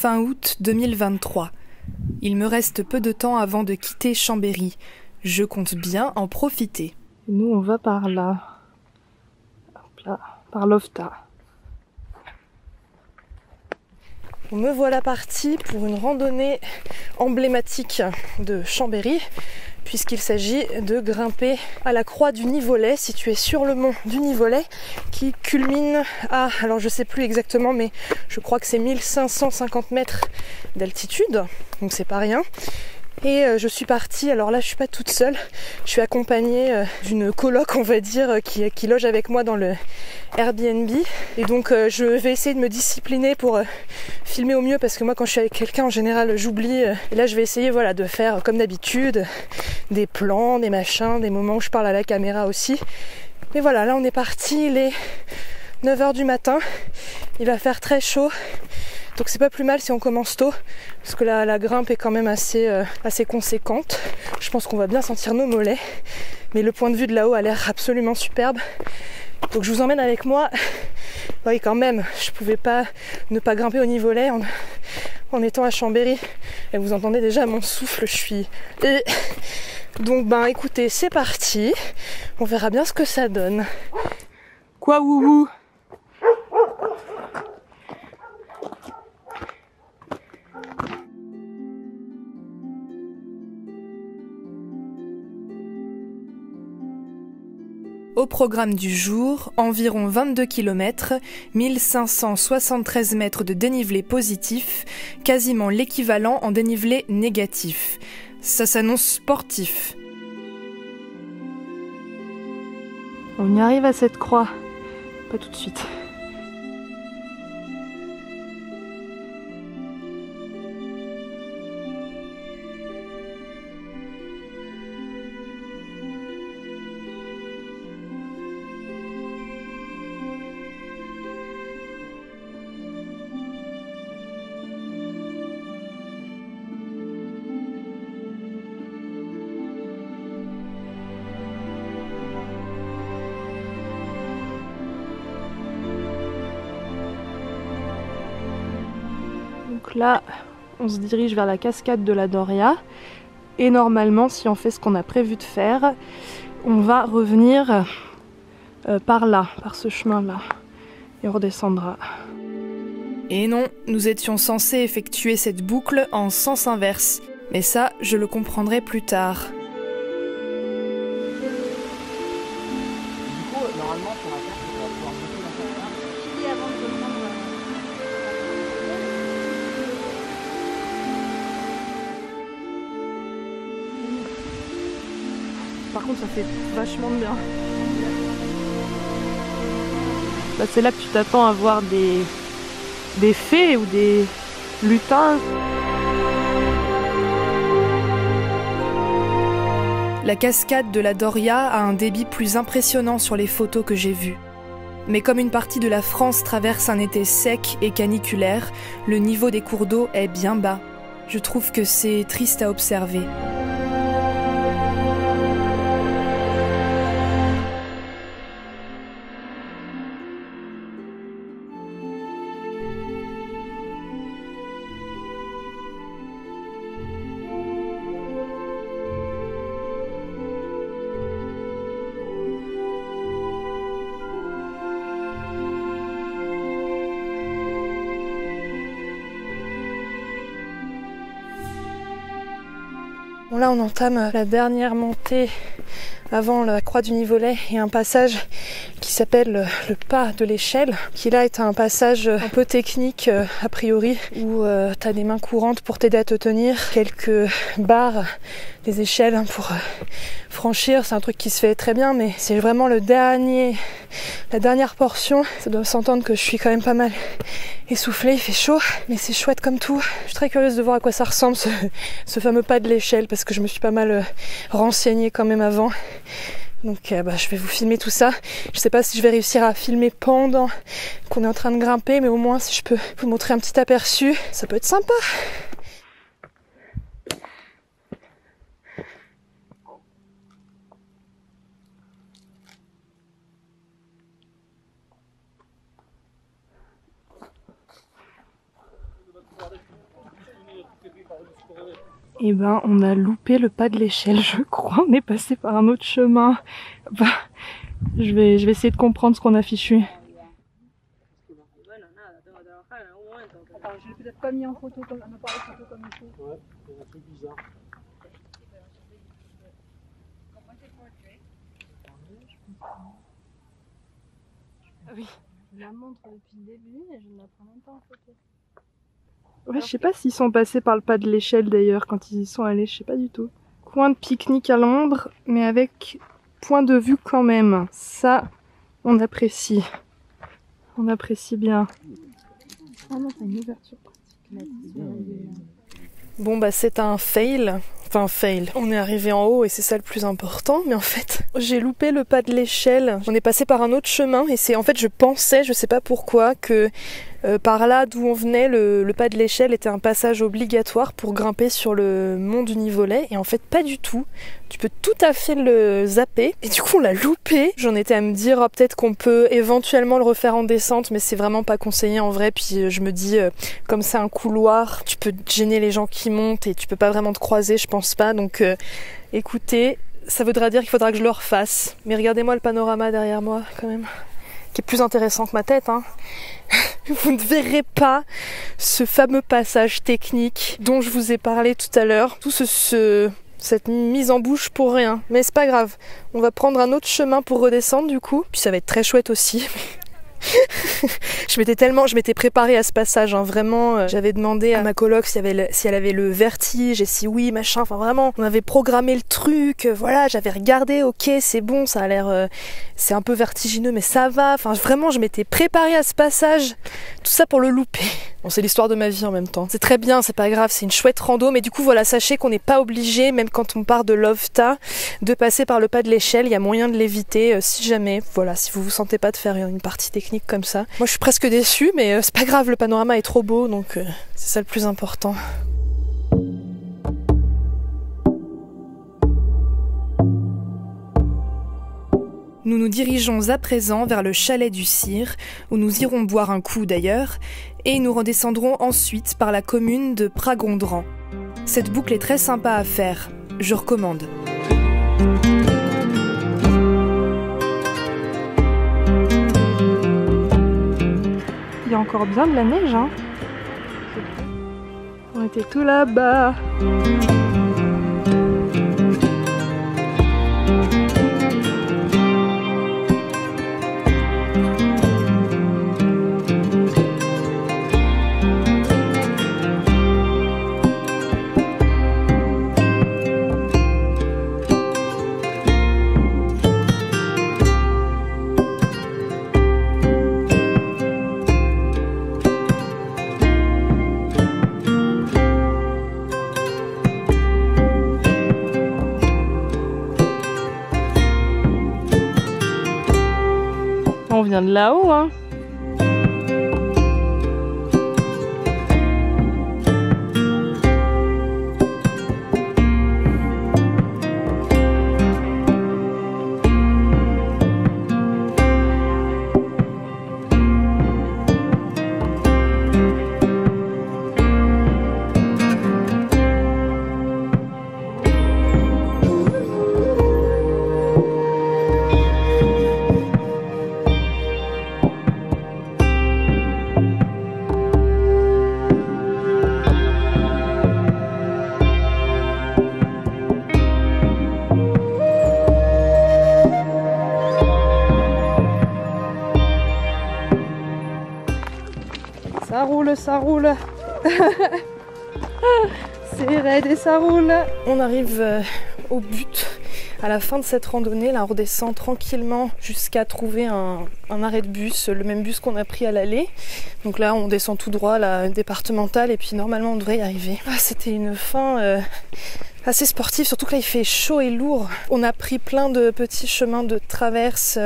Fin août 2023. Il me reste peu de temps avant de quitter Chambéry. Je compte bien en profiter. Nous, on va par là. Hop là, par l'Ofta. Me voilà partie pour une randonnée emblématique de Chambéry, puisqu'il s'agit de grimper à la croix du Nivolet, située sur le mont du Nivolet, qui culmine à, alors je sais plus exactement, mais je crois que c'est 1550 mètres d'altitude, donc c'est pas rien. Et je suis partie, alors là je suis pas toute seule, je suis accompagnée d'une coloc, on va dire, qui loge avec moi dans le Airbnb. Et donc je vais essayer de me discipliner pour filmer au mieux, parce que moi quand je suis avec quelqu'un en général j'oublie. Et là je vais essayer de faire comme d'habitude, des plans, des machins, des moments où je parle à la caméra aussi. Mais voilà, là on est parti, il est 9h du matin, il va faire très chaud. Donc c'est pas plus mal si on commence tôt, parce que la grimpe est quand même assez conséquente. Je pense qu'on va bien sentir nos mollets, mais le point de vue de là-haut a l'air absolument superbe. Donc je vous emmène avec moi. Oui, quand même, je pouvais pas ne pas grimper au Nivolet en étant à Chambéry. Et vous entendez déjà mon souffle, je suis... Donc écoutez, c'est parti. On verra bien ce que ça donne. Quoi, wouhou? Au programme du jour, environ 22 km, 1573 mètres de dénivelé positif, quasiment l'équivalent en dénivelé négatif. Ça s'annonce sportif. On y arrive à cette croix. Pas tout de suite. Donc là, on se dirige vers la cascade de la Doria. Et normalement, si on fait ce qu'on a prévu de faire, on va revenir par là, par ce chemin-là. Et on redescendra. Et non, nous étions censés effectuer cette boucle en sens inverse. Mais ça, je le comprendrai plus tard. Du coup, normalement, sur la carte, on va pouvoir monter la cascade. Avant de reprendre. Par contre, ça fait vachement de bien. Bah, c'est là que tu t'attends à voir des fées ou des lutins. La cascade de la Doria a un débit plus impressionnant sur les photos que j'ai vues. Mais comme une partie de la France traverse un été sec et caniculaire, le niveau des cours d'eau est bien bas. Je trouve que c'est triste à observer. Bon, là on entame la dernière montée avant la croix du Nivolet et un passage qui s'appelle le pas de l'échelle, qui là est un passage un peu technique a priori, où tu as des mains courantes pour t'aider à te tenir, quelques barres, des échelles pour franchir. C'est un truc qui se fait très bien, mais c'est vraiment la dernière portion. Ça doit s'entendre que je suis quand même pas mal essoufflée, il fait chaud, mais c'est chouette comme tout. Je suis très curieuse de voir à quoi ça ressemble ce fameux pas de l'échelle, parce que je me suis pas mal renseignée quand même avant. Donc je vais vous filmer tout ça. Je sais pas si je vais réussir à filmer pendant qu'on est en train de grimper, mais au moins si je peux vous montrer un petit aperçu, ça peut être sympa. Eh ben, on a loupé le pas de l'échelle, je crois. On est passé par un autre chemin. Bah, je vais essayer de comprendre ce qu'on a fichu. Attends, je l'ai peut-être pas mis en photo comme un appareil photo comme il faut. Ouais, c'est un truc bizarre. Ah oui. Je la montre depuis le début et je ne la prends même pas en photo. Ouais, je sais pas s'ils sont passés par le pas de l'échelle d'ailleurs quand ils y sont allés, je sais pas du tout. Coin de pique-nique à Londres, mais avec point de vue quand même. Ça, on apprécie. On apprécie bien. Ah non, t'as une ouverture pratique. Bon bah c'est un fail. Enfin fail. On est arrivé en haut et c'est ça le plus important, mais en fait j'ai loupé le pas de l'échelle. On est passé par un autre chemin et c'est en fait je pensais, je sais pas pourquoi, que par là d'où on venait le pas de l'échelle était un passage obligatoire pour grimper sur le mont du Nivolet et en fait pas du tout. Tu peux tout à fait le zapper et du coup on l'a loupé. J'en étais à me dire peut-être qu'on peut éventuellement le refaire en descente, mais c'est vraiment pas conseillé en vrai. Puis je me dis comme c'est un couloir, tu peux gêner les gens qui montent et tu peux pas vraiment te croiser, je pense pas. Donc écoutez, ça voudra dire qu'il faudra que je le refasse. Mais regardez-moi le panorama derrière moi quand même, qui est plus intéressant que ma tête, hein. Vous ne verrez pas ce fameux passage technique dont je vous ai parlé tout à l'heure. Tout cette mise en bouche pour rien. Mais c'est pas grave. On va prendre un autre chemin pour redescendre du coup. Puis ça va être très chouette aussi. Je m'étais préparée à ce passage, hein. Vraiment, j'avais demandé à ma coloc si elle avait le vertige et si oui, machin, enfin vraiment, on avait programmé le truc, voilà, j'avais regardé, ok, c'est bon, ça a l'air, c'est un peu vertigineux, mais ça va, enfin vraiment, je m'étais préparée à ce passage, tout ça pour le louper. Bon, c'est l'histoire de ma vie en même temps. C'est très bien, c'est pas grave, c'est une chouette rando, mais du coup, voilà, sachez qu'on n'est pas obligé, même quand on part de Lovta, de passer par le pas de l'échelle, il y a moyen de l'éviter, si jamais, voilà, si vous vous sentez pas de faire une partie technique comme ça. Moi, je suis presque déçue, mais c'est pas grave, le panorama est trop beau, donc c'est ça le plus important. Nous nous dirigeons à présent vers le chalet du Cire, où nous irons boire un coup d'ailleurs, et nous redescendrons ensuite par la commune de Pragondran. Cette boucle est très sympa à faire, je recommande. Il y a encore bien de la neige, hein. On était tout là-bas. On vient de là-haut, hein. Ça roule. C'est raide et ça roule. On arrive au but. À la fin de cette randonnée, là, on redescend tranquillement jusqu'à trouver un arrêt de bus, le même bus qu'on a pris à l'aller. Donc là, on descend tout droit, la départementale, et puis normalement, on devrait y arriver. Ah, c'était une fin assez sportive, surtout que là, il fait chaud et lourd. On a pris plein de petits chemins de traverse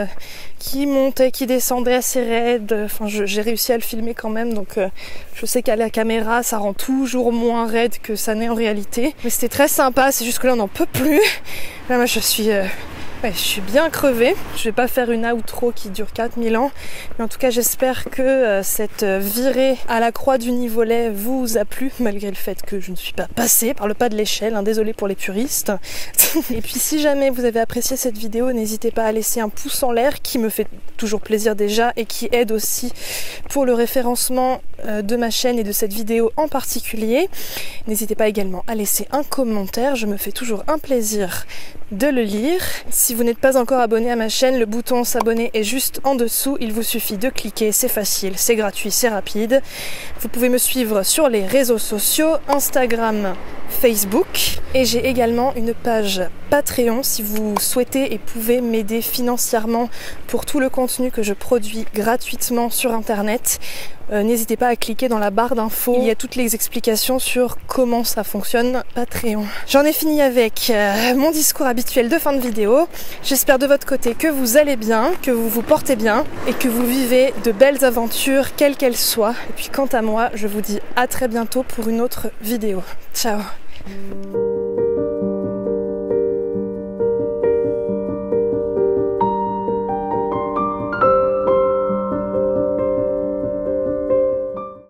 qui montaient, qui descendaient assez raides. Enfin, j'ai réussi à le filmer quand même, donc je sais qu'à la caméra, ça rend toujours moins raide que ça n'est en réalité. Mais c'était très sympa, c'est juste que là, on n'en peut plus. Là, moi, je suis Ouais, je suis bien crevée. Je vais pas faire une outro qui dure 4000 ans. Mais en tout cas, j'espère que cette virée à la croix du Nivolet vous a plu, malgré le fait que je ne suis pas passée par le pas de l'échelle. Désolée pour les puristes. Et puis si jamais vous avez apprécié cette vidéo, n'hésitez pas à laisser un pouce en l'air, qui me fait toujours plaisir déjà et qui aide aussi pour le référencement de ma chaîne et de cette vidéo en particulier. N'hésitez pas également à laisser un commentaire, je me fais toujours un plaisir de le lire. Si vous n'êtes pas encore abonné à ma chaîne, le bouton s'abonner est juste en dessous, il vous suffit de cliquer, c'est facile, c'est gratuit, c'est rapide. Vous pouvez me suivre sur les réseaux sociaux, Instagram, Facebook, et j'ai également une page Patreon si vous souhaitez et pouvez m'aider financièrement pour tout le contenu que je produis gratuitement sur internet. N'hésitez pas à cliquer dans la barre d'infos, il y a toutes les explications sur comment ça fonctionne Patreon. J'en ai fini avec mon discours habituel de fin de vidéo. J'espère de votre côté que vous allez bien, que vous vous portez bien et que vous vivez de belles aventures quelles qu'elles soient. Et puis quant à moi, je vous dis à très bientôt pour une autre vidéo. Ciao.